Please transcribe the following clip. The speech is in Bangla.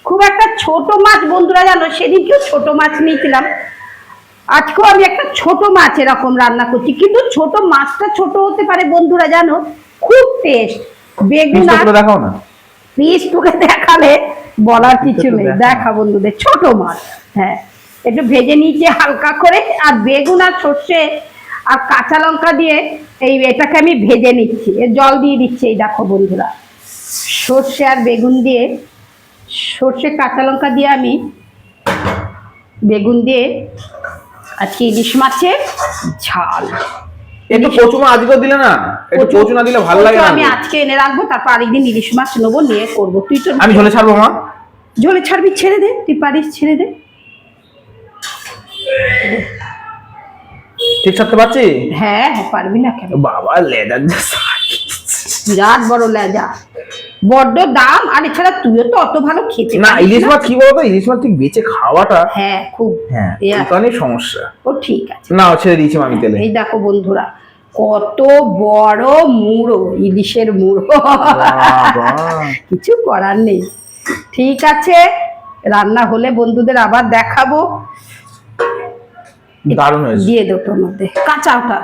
খুব একটা ছোট মাছ বন্ধুরা জানো, সেদিনকেও ছোট মাছ নিয়েছিলাম, আজকেও আমি একটা ছোট মাছ এরকম রান্না করছি, কিন্তু ছোট মাছটা ছোট হতে পারে বন্ধুরা জানো, খুব টেস্ট। বেগুন আর দেখাও না, পিস টুকে দেখালে বলার কিছু নেই। দেখা বন্ধুদের ছোট মাছ, হ্যাঁ একটু ভেজে নিয়েছি হালকা করে, আর বেগুন আর সর্ষে আর কাঁচা লঙ্কা দিয়ে এটাকে আমি ভেজে নিচ্ছি, জল দিয়ে দিচ্ছি। এই দেখো বন্ধুরা, সর্ষে আর বেগুন দিয়ে, সর্ষে কাঁচা লঙ্কা দিয়ে আমি বেগুন দিয়ে আজকে ইলিশ মাছের ঝাল। একটু কচু মাছ আজকেও দিলে না, একটু কচু না দিলে ভালো লাগে না। আমি আজকে এনে রাখবো, তারপর আরেকদিন ইলিশ মাছ নেবো, নিয়ে করবো। তুই তো আমি ঝোলে ছাড়বো মা। ঝোলে ছাড়বি? ছেড়ে দে, তুই পারিস, ছেড়ে দে। ঠিক ছাড়তে পারছি? হ্যাঁ হ্যাঁ, পারবি না কেন? বাবা লেদার বিরাট বড় লেজা, বড্ড দাম। আর এছাড়া তুইও তো অত ভালো খেতে না। পারিস ইলিশ মাছ কি বলতো, ইলিশ মাছ ঠিক বেঁচে খাওয়াটা, হ্যাঁ খুব, হ্যাঁ এই আর- এখানেই সমস্যা। ও ঠিক আছে, না ছেড়ে দিয়েছি আমি তেলে। এই দেখো বন্ধুরা, কত বড় মুড়ো, ইলিশের মুড়ো। বাবা কিছু করার নেই। ঠিক আছে, রান্না হলে বন্ধুদের আবার দেখাবো। দারুণ হয়েছে। দিয়ে দোটোর মধ্যে কাঁচা ওটা